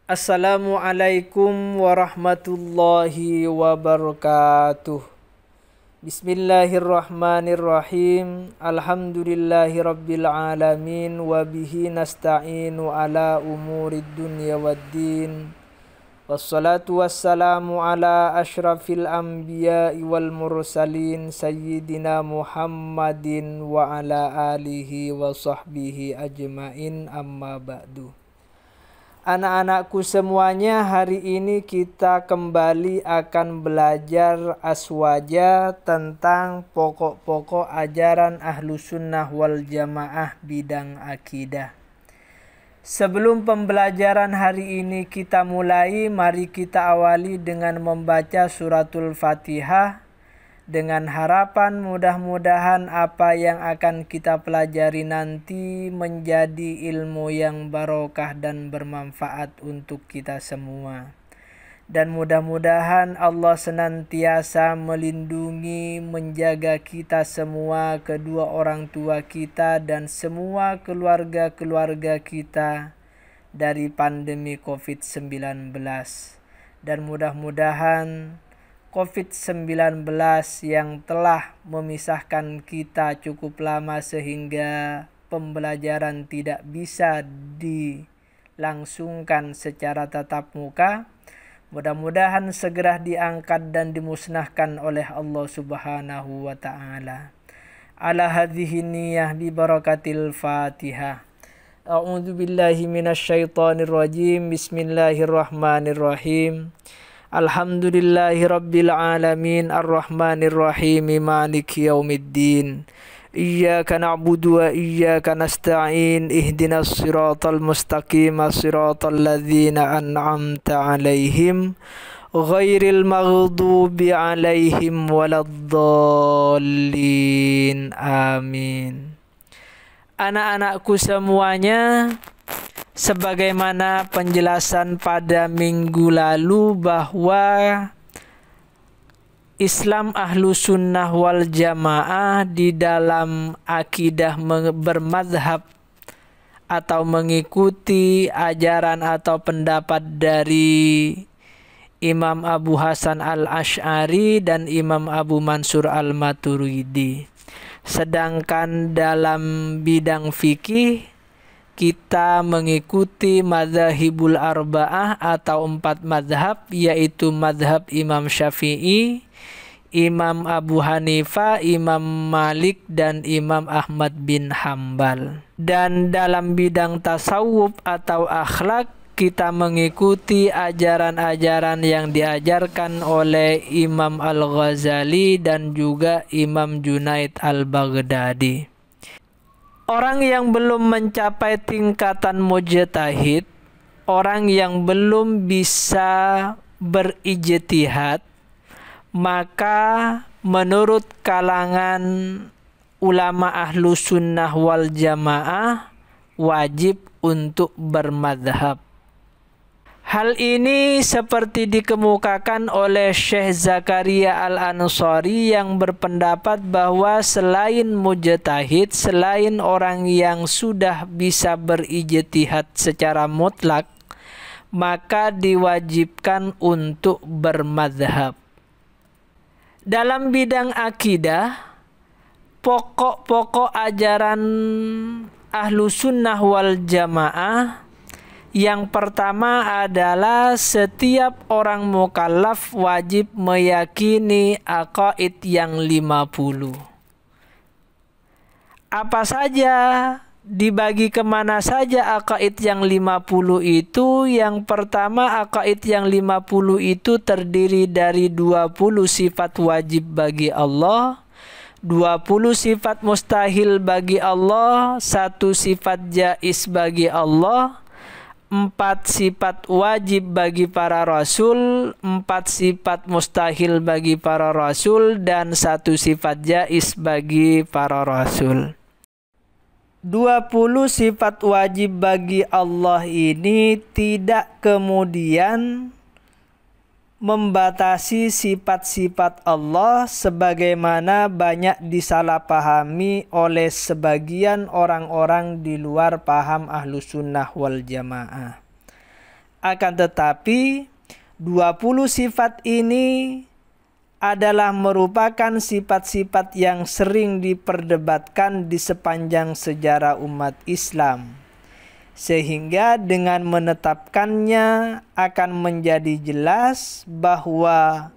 Assalamualaikum warahmatullahi wabarakatuh. Bismillahirrahmanirrahim. Alhamdulillahi rabbil alamin. Wabihi nasta'inu ala umurid dunya waddin. Wassalatu wassalamu ala ashrafil anbiya'i wal mursalin. Sayyidina Muhammadin wa ala alihi wa sahbihi ajma'in, amma ba'du. Anak-anakku semuanya, hari ini kita kembali akan belajar aswaja tentang pokok-pokok ajaran Ahlus Sunnah wal Jamaah bidang akidah. Sebelum pembelajaran hari ini kita mulai, mari kita awali dengan membaca suratul Fatihah dengan harapan mudah-mudahan apa yang akan kita pelajari nanti menjadi ilmu yang barokah dan bermanfaat untuk kita semua. Dan mudah-mudahan Allah senantiasa melindungi, menjaga kita semua, kedua orang tua kita dan semua keluarga-keluarga kita dari pandemi COVID-19. Dan mudah-mudahan COVID-19 yang telah memisahkan kita cukup lama sehingga pembelajaran tidak bisa dilangsungkan secara tatap muka, mudah-mudahan segera diangkat dan dimusnahkan oleh Allah Subhanahu wa ta'ala. Ala hadhihi niyyah bi barakatil Fatihah. A'udzu billahi minasyaitonir rajim. Bismillahirrahmanirrahim. Alhamdulillahi rabbil alamin, arrahmanir rahim, maliki yaumiddin. Iyyaka na'budu wa iyyaka nasta'in. Ihdinas siratal mustaqim, siratal ladzina an'amta 'alaihim ghairil maghdubi 'alaihim waladdallin. Amin. Anak-anakku semuanya, sebagaimana penjelasan pada minggu lalu bahwa Islam Ahlus Sunnah wal Jamaah di dalam akidah bermadhab atau mengikuti ajaran atau pendapat dari Imam Abu Hasan al-Asy'ari dan Imam Abu Mansur al-Maturidi. Sedangkan dalam bidang fikih kita mengikuti madzhabul arba'ah atau 4 mazhab, yaitu mazhab Imam Syafi'i, Imam Abu Hanifah, Imam Malik, dan Imam Ahmad bin Hambal. Dan dalam bidang tasawuf atau akhlak kita mengikuti ajaran-ajaran yang diajarkan oleh Imam Al-Ghazali dan juga Imam Junaid Al-Baghdadi. Orang yang belum mencapai tingkatan mujtahid, orang yang belum bisa berijtihad, maka menurut kalangan ulama Ahlus Sunnah wal Jamaah wajib untuk bermadhab. Hal ini seperti dikemukakan oleh Syekh Zakaria Al-Ansari yang berpendapat bahwa selain mujtahid, selain orang yang sudah bisa berijtihad secara mutlak, maka diwajibkan untuk bermadhab. Dalam bidang akidah, pokok-pokok ajaran Ahlus Sunnah wal Jamaah, yang pertama adalah setiap orang mukallaf wajib meyakini aqaid yang 50. Apa saja, dibagi kemana saja aqaid yang 50 itu? Yang pertama, aqaid yang 50 itu terdiri dari 20 sifat wajib bagi Allah, 20 sifat mustahil bagi Allah, 1 sifat jaiz bagi Allah, 4 sifat wajib bagi para rasul, 4 sifat mustahil bagi para rasul, dan 1 sifat jaiz bagi para rasul. 20 sifat wajib bagi Allah ini tidak kemudian membatasi sifat-sifat Allah sebagaimana banyak disalahpahami oleh sebagian orang-orang di luar paham Ahlus Sunnah wal Jamaah. Akan tetapi 20 sifat ini adalah merupakan sifat-sifat yang sering diperdebatkan di sepanjang sejarah umat Islam. Sehingga dengan menetapkannya akan menjadi jelas bahwa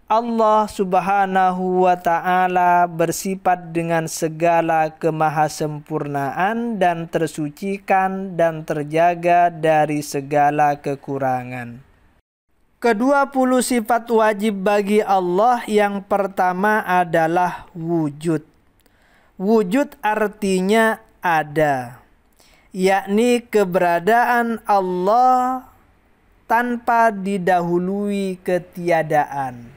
Allah Subhanahu wa Ta'ala bersifat dengan segala kemahasempurnaan dan tersucikan dan terjaga dari segala kekurangan. Ke-20 sifat wajib bagi Allah yang pertama adalah wujud. Wujud artinya ada, yakni keberadaan Allah tanpa didahului ketiadaan.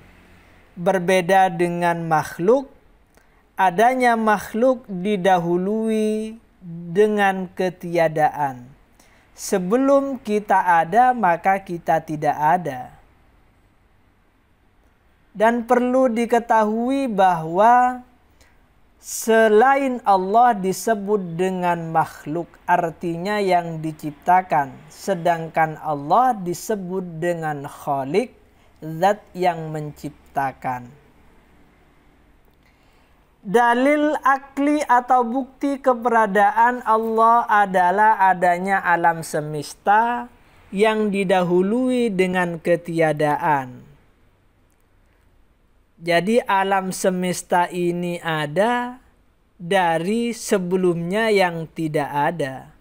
Berbeda dengan makhluk, adanya makhluk didahului dengan ketiadaan. Sebelum kita ada, maka kita tidak ada. Dan perlu diketahui bahwa selain Allah disebut dengan makhluk, artinya yang diciptakan. Sedangkan Allah disebut dengan Khalik, zat yang menciptakan. Dalil akli atau bukti keberadaan Allah adalah adanya alam semesta yang didahului dengan ketiadaan. Jadi alam semesta ini ada dari sebelumnya yang tidak ada.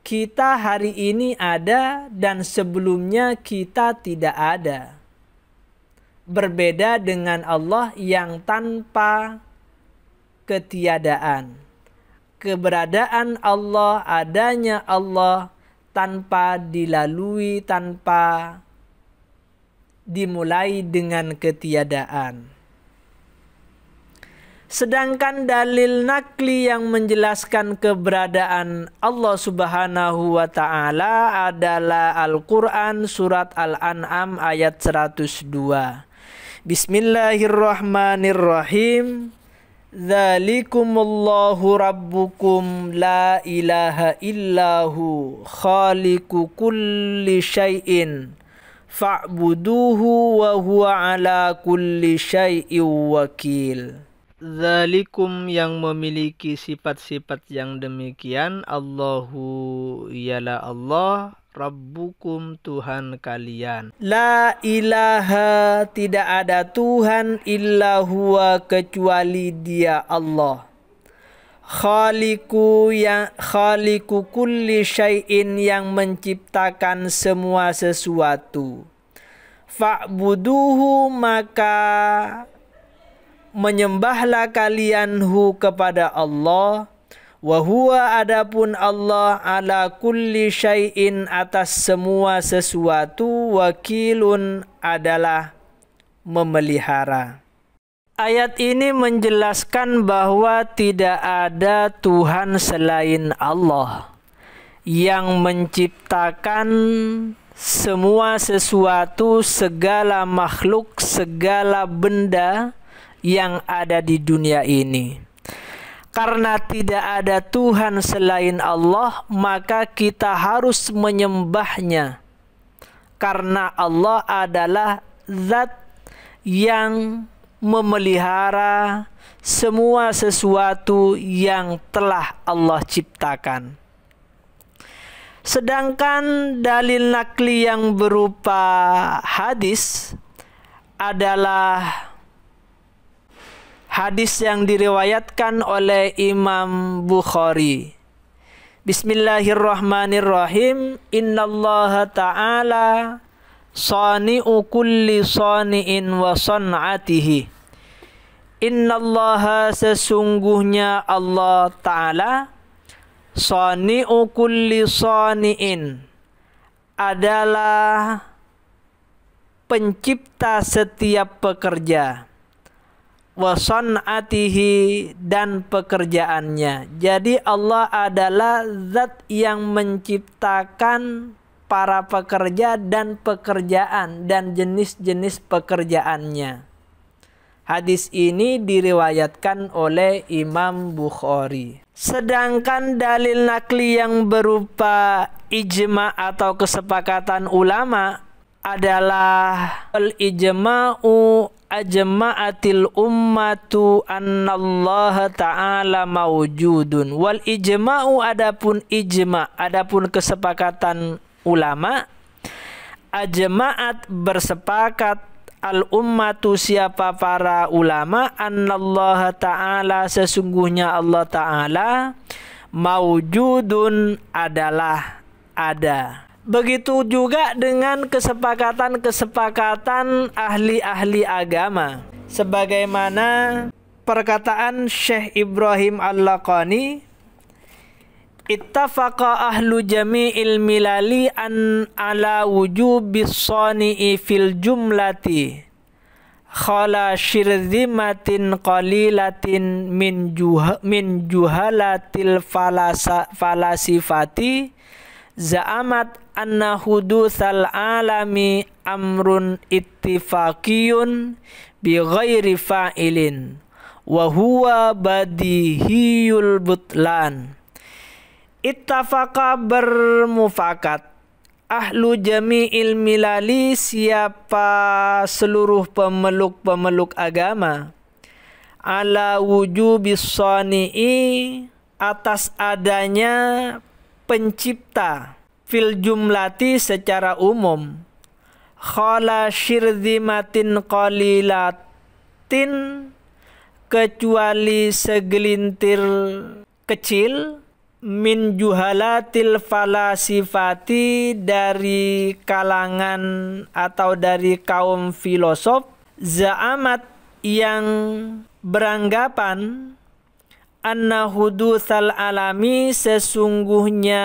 Kita hari ini ada dan sebelumnya kita tidak ada. Berbeda dengan Allah yang tanpa ketiadaan. Keberadaan Allah, adanya Allah tanpa dilalui, tanpa dimulai dengan ketiadaan. Sedangkan dalil nakli yang menjelaskan keberadaan Allah Subhanahu wa Ta'ala adalah Al-Quran surat Al-An'am ayat 102. Bismillahirrahmanirrahim. Dzalikumullahu rabbukum la ilaha illahu khaliqu kulli syai'in fa'buduhu wa huwa ala kulli syai'in wakil. Dzalikum yang memiliki sifat-sifat yang demikian, Allahu ialah Allah, Rabbukum Tuhan kalian. La ilaha tidak ada Tuhan illa huwa kecuali Dia Allah. Khaliqu kulli syai'in yang menciptakan semua sesuatu. Fa'buduhu maka menyembahlah kalian kepada Allah. Wa huwa adapun Allah ala kulli syai'in atas semua sesuatu, wakilun adalah memelihara. Ayat ini menjelaskan bahwa tidak ada Tuhan selain Allah yang menciptakan semua sesuatu, segala makhluk, segala benda yang ada di dunia ini. Karena tidak ada Tuhan selain Allah, maka kita harus menyembahnya. Karena Allah adalah zat yang memelihara semua sesuatu yang telah Allah ciptakan. Sedangkan dalil nakli yang berupa hadis adalah hadis yang diriwayatkan oleh Imam Bukhari. Bismillahirrahmanirrahim. Innallaha ta'ala sani'u kulli sani'in wa san'atihi. Innallaha sesungguhnya Allah Ta'ala sani'u kulli sani'in adalah pencipta setiap pekerja. Wa san'atihi dan pekerjaannya. Jadi Allah adalah zat yang menciptakan para pekerja dan pekerjaan dan jenis-jenis pekerjaannya. Hadis ini diriwayatkan oleh Imam Bukhari. Sedangkan dalil nakli yang berupa ijma atau kesepakatan ulama adalah al-ijma'u ajma'atil ummatu annallaha ta'ala mawjudun. Wal ijma'u adapun ijma, adapun kesepakatan ulama, ajma'at bersepakat al-ummatu siapa para ulama annallaha ta'ala sesungguhnya Allah ta'ala mawjudun adalah ada. Begitu juga dengan kesepakatan-kesepakatan ahli-ahli agama. Sebagaimana perkataan Syekh Ibrahim Al-Laqani, ittafaqa ahlu jami'il milali an ala wujubis sani'i fil jumlati khala syirzimatin qalilatin min juhalatil falasifati za'amat anna hudutsal alami amrun ittifaqiyun bi ghairi fa'ilin wa huwa badihiyul butlan. Ittafaqa bermufakat ahlu jami'il milali siapa seluruh pemeluk-pemeluk agama ala wujubis sani'i atas adanya pencipta fil jumlati secara umum khala syirzimatin qalilatin kecuali segelintir kecil min juhalatil falasifati dari kalangan atau dari kaum filosof za'amat yang beranggapan anna hudutsal alami sesungguhnya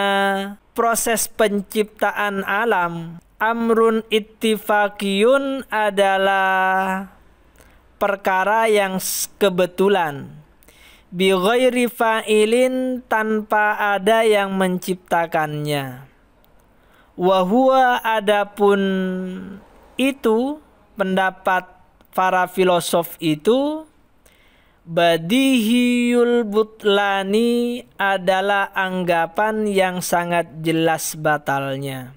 proses penciptaan alam amrun ittifaqiyun adalah perkara yang kebetulan bi ghairi fa'ilin tanpa ada yang menciptakannya. Wa huwa adapun itu pendapat para filosof itu badihiyul butlani adalah anggapan yang sangat jelas batalnya.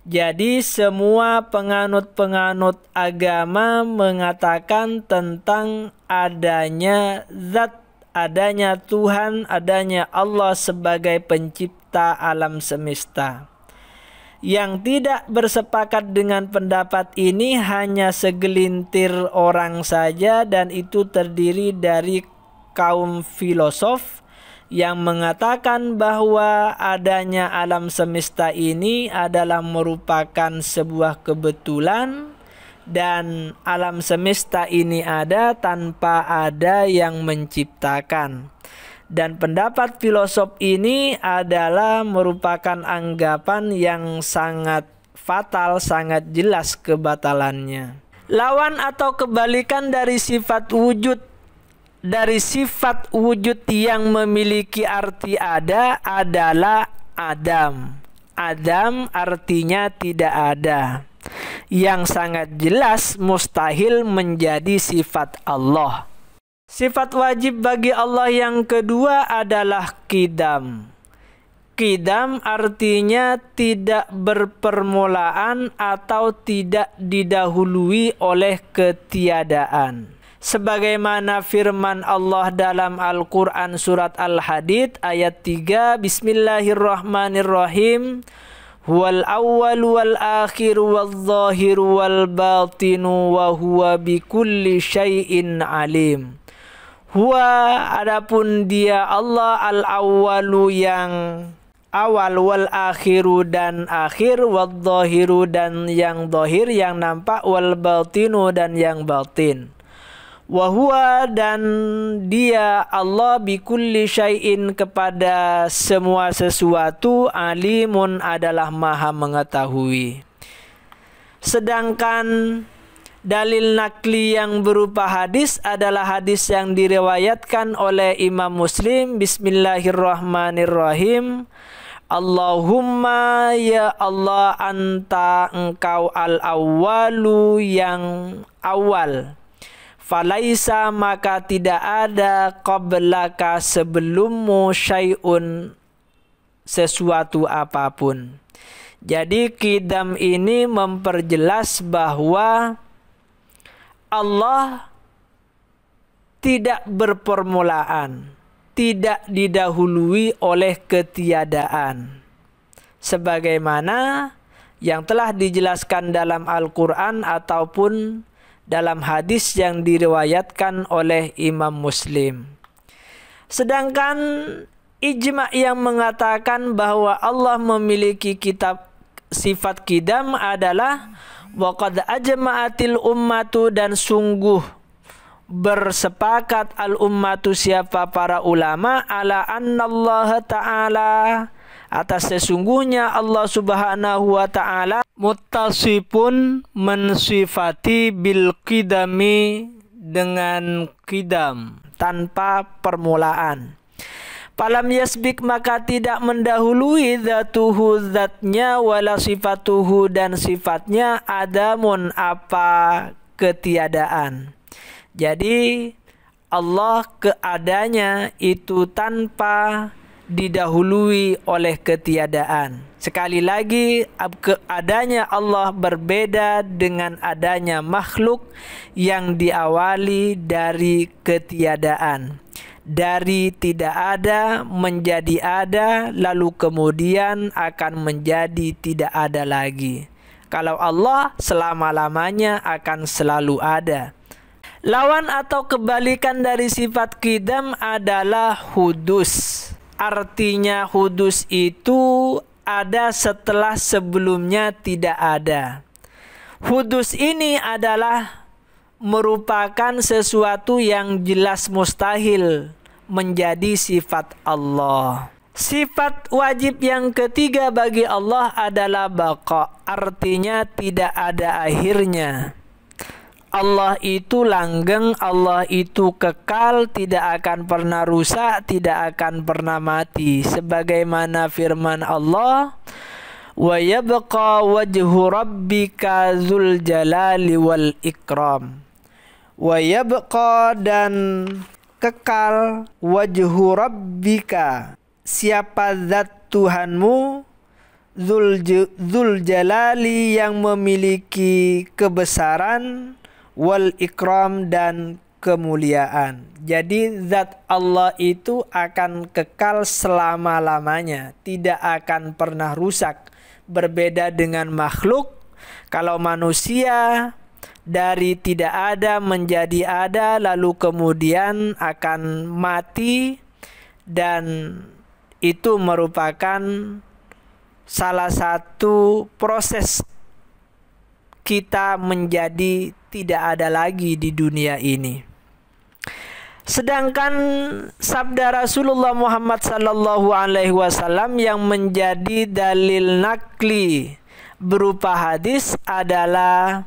Jadi semua penganut-penganut agama mengatakan tentang adanya zat, adanya Tuhan, adanya Allah sebagai pencipta alam semesta. Yang tidak bersepakat dengan pendapat ini hanya segelintir orang saja, dan itu terdiri dari kaum filosof yang mengatakan bahwa adanya alam semesta ini adalah merupakan sebuah kebetulan dan alam semesta ini ada tanpa ada yang menciptakan. Dan pendapat filosof ini adalah merupakan anggapan yang sangat fatal, sangat jelas kebatalannya. Lawan atau kebalikan dari sifat wujud, dari sifat wujud yang memiliki arti ada adalah Adam. Adam artinya tidak ada, yang sangat jelas mustahil menjadi sifat Allah. Sifat wajib bagi Allah yang kedua adalah qidam. Qidam artinya tidak berpermulaan atau tidak didahului oleh ketiadaan. Sebagaimana firman Allah dalam Al-Quran surat Al-Hadid ayat 3, Bismillahirrahmanirrahim. Huwal awwal wal akhir wal zahir wal batinu wa huwa bikulli syai'in alim. Huwa adapun dia Allah al-awwalu yang awal, wal akhiru dan akhir, wal zahiru dan yang zahir yang nampak, wal batinu dan yang batin. Wa huwa dan dia Allah bikulli syai'in kepada semua sesuatu alimun adalah maha mengetahui. Sedangkan dalil nakli yang berupa hadis adalah hadis yang diriwayatkan oleh Imam Muslim. Bismillahirrahmanirrahim. Allahumma ya Allah anta engkau al-awwalu yang awal. falaisa maka tidak ada qablaka sebelummu syai'un sesuatu apapun. Jadi qidam ini memperjelas bahwa Allah tidak berpermulaan, tidak didahului oleh ketiadaan. Sebagaimana yang telah dijelaskan dalam Al-Quran ataupun dalam hadis yang diriwayatkan oleh Imam Muslim. Sedangkan ijma' yang mengatakan bahwa Allah memiliki kitab sifat qidam adalah waqad ajma'atil ummatu, dan sungguh bersepakat al-ummatu siapa para ulama ala annallaha ta'ala atas sesungguhnya Allah subhanahu wa ta'ala muttasifun mensifati bil qidami dengan qidam tanpa permulaan. Falam yasbik maka tidak mendahului zatuhu zatnya wala sifatuhu dan sifatnya adamun apa ketiadaan. Jadi Allah keadanya itu tanpa didahului oleh ketiadaan. Sekali lagi, keadanya Allah berbeda dengan adanya makhluk yang diawali dari ketiadaan. Dari tidak ada menjadi ada, lalu kemudian akan menjadi tidak ada lagi. Kalau Allah selama-lamanya akan selalu ada. Lawan atau kebalikan dari sifat qidam adalah hudus. Artinya hudus itu ada setelah sebelumnya tidak ada. Hudus ini adalah merupakan sesuatu yang jelas mustahil menjadi sifat Allah. Sifat wajib yang ketiga bagi Allah adalah baqa. Artinya tidak ada akhirnya. Allah itu langgeng, Allah itu kekal, tidak akan pernah rusak, tidak akan pernah mati. Sebagaimana firman Allah, wa yabqa wajhu rabbika dzul jalali wal ikram. Wa yabqa dan kekal wajhu rabbika, siapa zat Tuhanmu, dzul jalali yang memiliki kebesaran, wal ikram dan kemuliaan. Jadi zat Allah itu akan kekal selama-lamanya, tidak akan pernah rusak. Berbeda dengan makhluk, kalau manusia dari tidak ada menjadi ada, lalu kemudian akan mati, dan itu merupakan salah satu proses kita menjadi tidak ada lagi di dunia ini. Sedangkan sabda Rasulullah Muhammad sallallahu alaihi wasallam yang menjadi dalil nakli berupa hadis adalah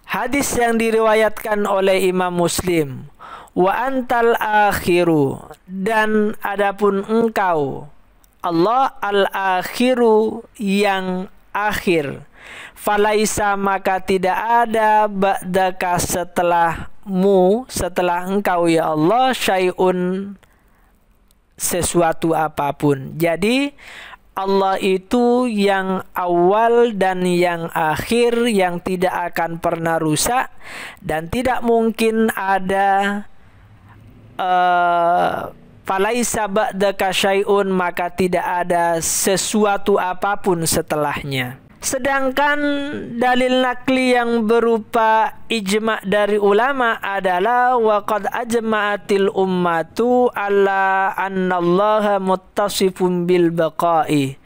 hadis yang diriwayatkan oleh Imam Muslim. Wa antal akhiru, dan adapun engkau Allah al-akhiru yang akhir. Falaisa maka tidak ada ba'daka setelahmu, setelah engkau ya Allah, syai'un sesuatu apapun. Jadi Allah itu yang awal dan yang akhir, yang tidak akan pernah rusak, dan tidak mungkin ada falaisa ba'daka syai'un, maka tidak ada sesuatu apapun setelahnya. Sedangkan dalil nakli yang berupa ijma' dari ulama adalah waqad ajma'atil ummatu alla annallaha muttasifun bil baqa'i.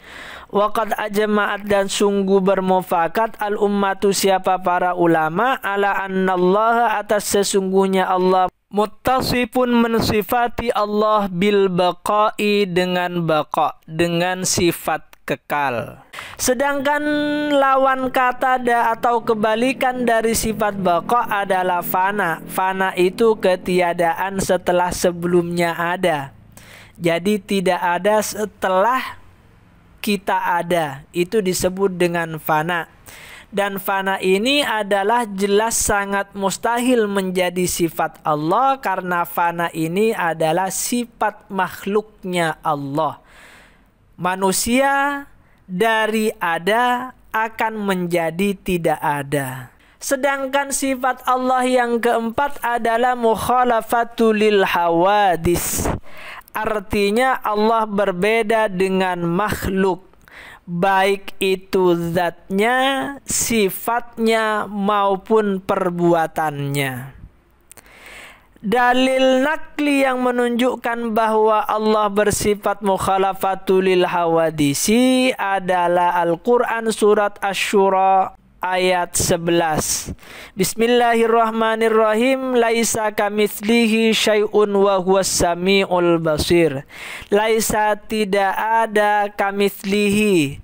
Waqad ajma'at dan sungguh bermufakat al ummatu siapa para ulama ala annallaha atas sesungguhnya Allah muttasifun mensifati Allah bil baqa'i dengan baqa, dengan sifat kekal. Sedangkan lawan kata atau kebalikan dari sifat baqa adalah fana. Fana itu ketiadaan setelah sebelumnya ada. Jadi tidak ada setelah kita ada. Itu disebut dengan fana. Dan fana ini adalah jelas sangat mustahil menjadi sifat Allah, karena fana ini adalah sifat makhluknya Allah. Manusia dari ada akan menjadi tidak ada. Sedangkan sifat Allah yang keempat adalah mukhalafatul lil hawadis. Artinya Allah berbeda dengan makhluk, baik itu zatnya, sifatnya maupun perbuatannya. Dalil nakli yang menunjukkan bahwa Allah bersifat mukhalafatul lil hawadisi adalah Al-Quran surat Asy-Syura ayat 11. Bismillahirrahmanirrahim. Laisa kamitslihi syai'un wa huwas samiul basir. Laisa, tidak ada, kamitslihi,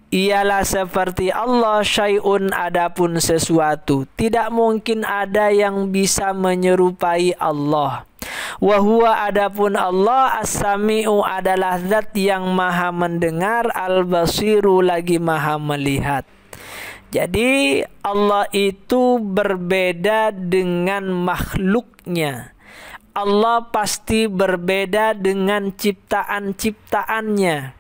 ialah seperti Allah, syai'un, adapun sesuatu. Tidak mungkin ada yang bisa menyerupai Allah. Wa huwa, adapun Allah, as-sami'u, adalah zat yang maha mendengar, al-basiru, lagi maha melihat. Jadi Allah itu berbeda dengan makhluknya. Allah pasti berbeda dengan ciptaan-ciptaannya,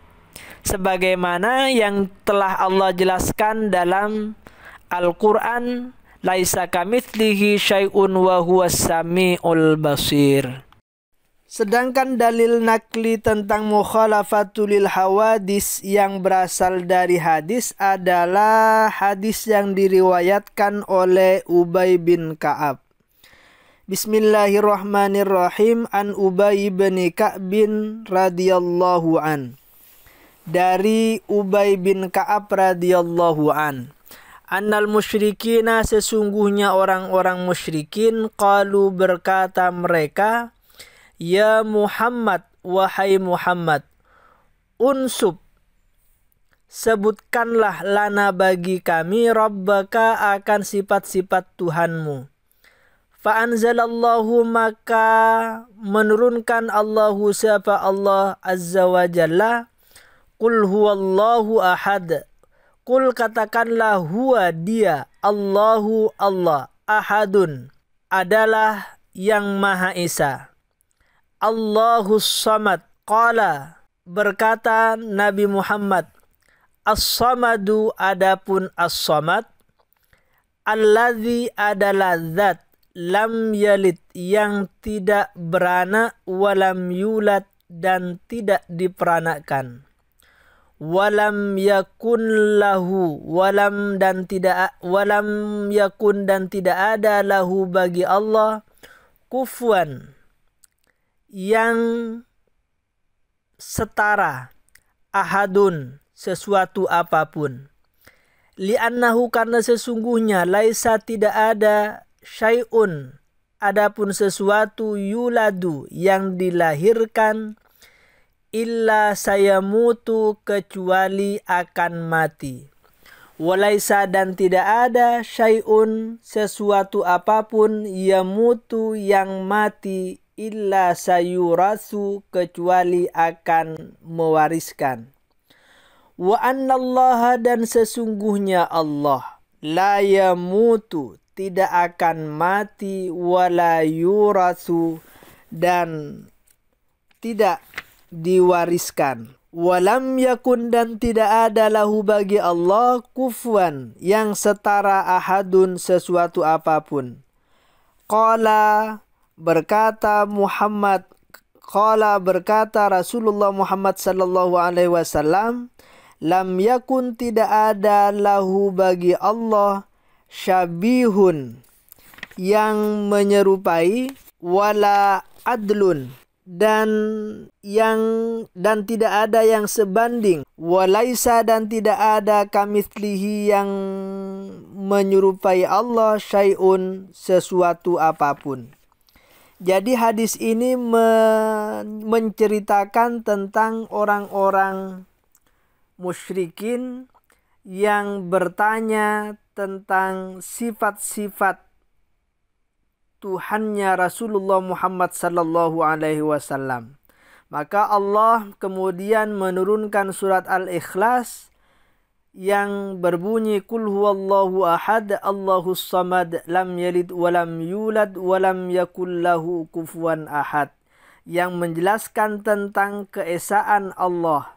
sebagaimana yang telah Allah jelaskan dalam Al-Quran, laisa kamitslihi syai'un wa huwas samiul basir. Sedangkan dalil nakli tentang mukhalafatul lil hawadis yang berasal dari hadis adalah hadis yang diriwayatkan oleh Ubay bin Ka'ab. Bismillahirrahmanirrahim. An Ubay bin Ka'ab radhiyallahu an. Dari Ubay bin Ka'ab radhiyallahu an. Annal musyrikina, sesungguhnya orang-orang musyrikin, qalu, berkata mereka, ya Muhammad, wahai Muhammad, unsub, sebutkanlah, lana, bagi kami, rabbaka, akan sifat-sifat Tuhanmu. Fa'anzalallahu, maka menurunkan Allahu, siapa Allah azza wa jalla, qul huwallahu ahad, qul, katakanlah, huwa, dia, Allahu, Allah, ahadun, adalah yang maha esa, Allahus samad. Qala, berkata Nabi Muhammad, as-samadu, adapun as-samad, alladzi, adalah zat, lam yalid, yang tidak beranak, walam yulad, dan tidak diperanakkan, walam yakun lahu, walam yakun, dan tidak ada, lahu, bagi Allah, kufuwan, yang setara, ahadun, sesuatu apapun. Li'annahu, karena sesungguhnya, laisa, tidak ada, syai'un, adapun sesuatu, yuladu, yang dilahirkan, illa sayamutu, kecuali akan mati. Walaisa, dan tidak ada, syai'un, sesuatu apapun, yamutu, yang mati, illa sayurasu, kecuali akan mewariskan. Wa annallaha, dan sesungguhnya Allah, la yamutu, tidak akan mati, wala yurasu, dan tidak diwariskan. Walam yakun, dan tidak ada, lahu, bagi Allah, kufuwan, yang setara, ahadun, sesuatu apapun. Qala, berkata Muhammad, qala, berkata Rasulullah Muhammad sallallahu alaihi wasallam, lam yakun, tidak ada, lahu, bagi Allah, syabihun, yang menyerupai, wala adlun, dan tidak ada yang sebanding, walaisa, dan tidak ada, kamitslihi, yang menyerupai Allah, syai'un, sesuatu apapun. Jadi hadis ini menceritakan tentang orang-orang musyrikin yang bertanya tentang sifat-sifat Tuhannya Rasulullah Muhammad sallallahu alaihi wasallam. Maka Allah kemudian menurunkan surat Al-Ikhlas yang berbunyi Qul huwallahu ahad, Allahus samad, lam yalid walam yulad walam yakul lahu kufuwan ahad, yang menjelaskan tentang keesaan Allah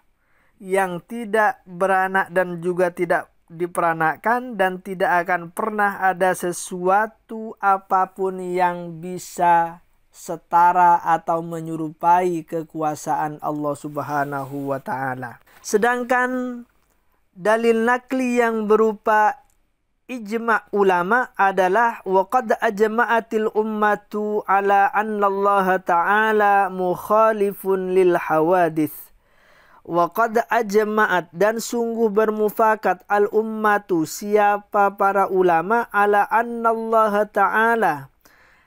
yang tidak beranak dan juga tidak diperanakkan, dan tidak akan pernah ada sesuatu apapun yang bisa setara atau menyerupai kekuasaan Allah Subhanahu wa taala. Sedangkan dalil nakli yang berupa ijma' ulama adalah waqad ajma'atil ummatu ala anna Allah ta'ala mukhalifun lil hawadits. Waqad ajma'at, dan sungguh bermufakat al ummatu, siapa para ulama, ala anna Allah ta'ala,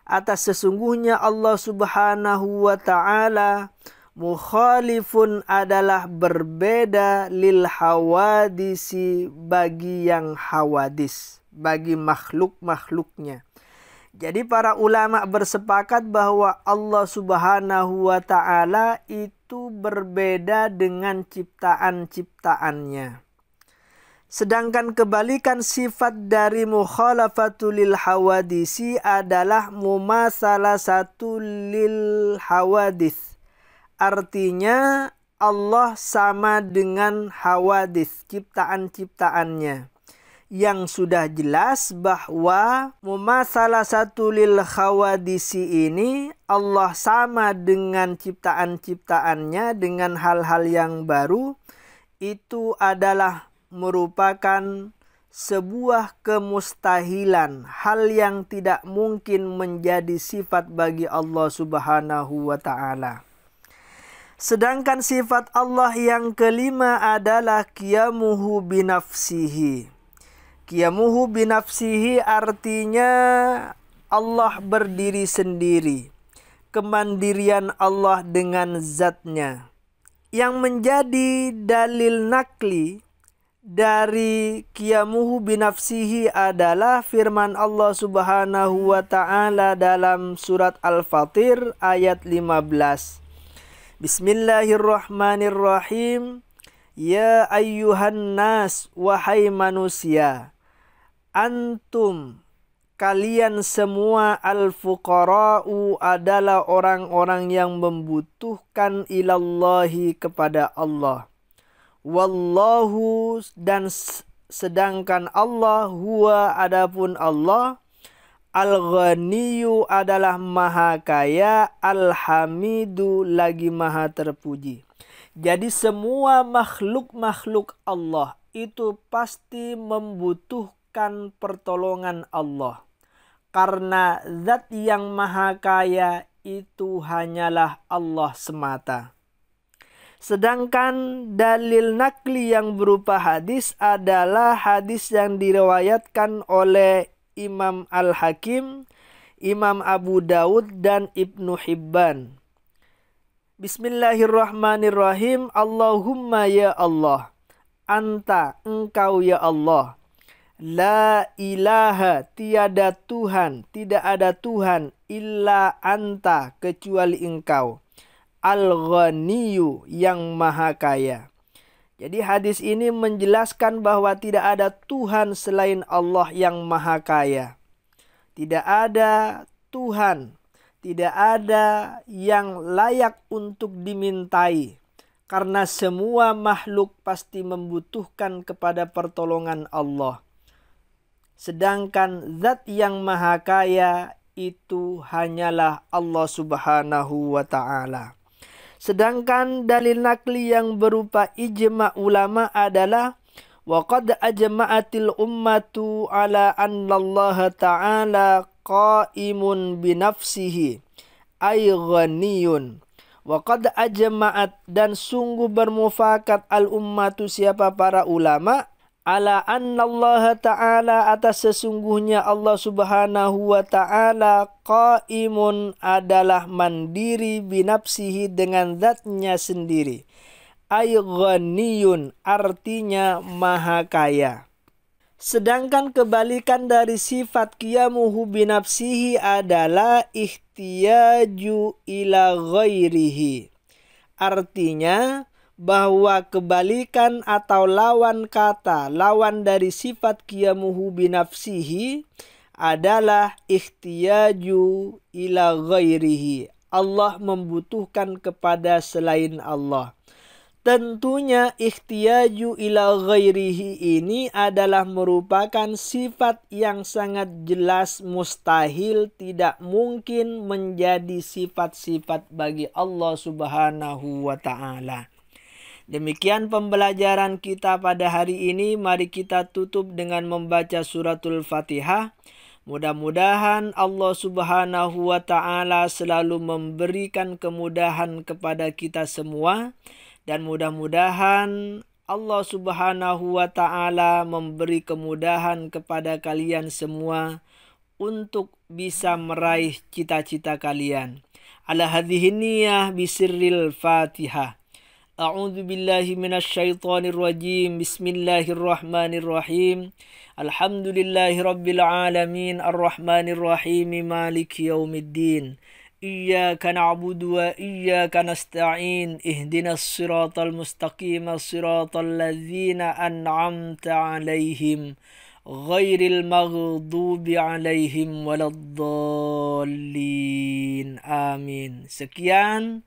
atas sesungguhnya Allah Subhanahu wa ta'ala, mukhalifun adalah berbeda, lil hawadisi, bagi yang hawadis, bagi makhluk-makhluknya. Jadi para ulama bersepakat bahwa Allah Subhanahu wa ta'ala itu berbeda dengan ciptaan-ciptaannya. Sedangkan kebalikan sifat dari mukhalafatul lil hawadisi adalah mumasalasatu lil hawadis. Artinya Allah sama dengan hawadis, ciptaan-ciptaannya. Yang sudah jelas bahwa mumasalasatu lil hawadisi ini, Allah sama dengan ciptaan-ciptaannya dengan hal-hal yang baru, itu adalah merupakan sebuah kemustahilan, hal yang tidak mungkin menjadi sifat bagi Allah Subhanahu wa ta'ala. Sedangkan sifat Allah yang kelima adalah qiyamuhu binafsihi. Qiyamuhu binafsihi artinya Allah berdiri sendiri, kemandirian Allah dengan zatnya. Yang menjadi dalil nakli dari qiyamuhu binafsihi adalah firman Allah Subhanahu wa ta'ala dalam surat Al-Fatir ayat 15. Bismillahirrahmanirrahim. Ya ayyuhan nas, wahai manusia, antum, kalian semua, al-fuqara'u, adalah orang-orang yang membutuhkan, ilallahi, kepada Allah. Wallahu, dan sedangkan Allah, huwa, adapun Allah, al-ghaniyu, adalah maha kaya, al-hamidu, lagi maha terpuji. Jadi semua makhluk-makhluk Allah itu pasti membutuhkan pertolongan Allah. Karena zat yang maha kaya itu hanyalah Allah semata. Sedangkan dalil nakli yang berupa hadis adalah hadis yang diriwayatkan oleh Imam Al-Hakim, Imam Abu Daud, dan Ibnu Hibban. Bismillahirrahmanirrahim. Allahumma ya Allah, anta, engkau ya Allah, la ilaha, tiada Tuhan, tidak ada Tuhan, illa anta, kecuali engkau, al-ghaniyu, yang maha kaya. Jadi hadis ini menjelaskan bahwa tidak ada Tuhan selain Allah yang maha kaya. Tidak ada Tuhan, tidak ada yang layak untuk dimintai. Karena semua makhluk pasti membutuhkan kepada pertolongan Allah. Sedangkan zat yang maha kaya itu hanyalah Allah Subhanahu wa ta'ala. Sedangkan dalil nakli yang berupa ijma' ulama adalah waqad ajma'atil ummatu ala anna Allah ta'ala qaimun binafsihi ay ghaniyun. Waqad ajma'at, dan sungguh bermufakat al ummatu, siapa para ulama, ala anna Allah ta'ala, atas sesungguhnya Allah Subhanahu wa ta'ala, qaimun, adalah mandiri, binafsihi, dengan zatnya sendiri, ay ghaniyun, artinya maha kaya. Sedangkan kebalikan dari sifat qiyamuhu binafsihi adalah ihtiyaju ila ghairihi, artinya bahwa kebalikan atau lawan kata, lawan dari sifat qiyamuhu binafsihi adalah ikhtiyaju ila ghairihi. Allah membutuhkan kepada selain Allah. Tentunya ikhtiyaju ila ghairihi ini adalah merupakan sifat yang sangat jelas mustahil, tidak mungkin menjadi sifat-sifat bagi Allah Subhanahu wa ta'ala. Demikian pembelajaran kita pada hari ini. Mari kita tutup dengan membaca suratul Fatihah. Mudah-mudahan Allah Subhanahu wa ta'ala selalu memberikan kemudahan kepada kita semua. Dan mudah-mudahan Allah Subhanahu wa ta'ala memberi kemudahan kepada kalian semua untuk bisa meraih cita-cita kalian. Ala hadhihi niyah bisirril Fatihah. A'udzu billahi minasyaitonir rajim. Bismillahirrahmanirrahim. Alhamdulillahi rabbil alamin arrahmanir rahim maliki yaumiddin. Iyyaka na'budu wa iyyaka nasta'in. Ihdinas siratal mustaqim, siratal ladzina an'amta 'alaihim ghairil maghdubi 'alaihim waladdallin. Amin. Sekian,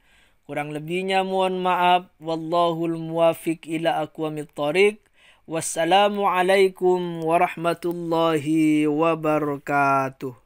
kurang lebihnya mohon maaf. Wallahul muwafiq ila aqwamit thoriq. Wassalamualaikum warahmatullahi wabarakatuh.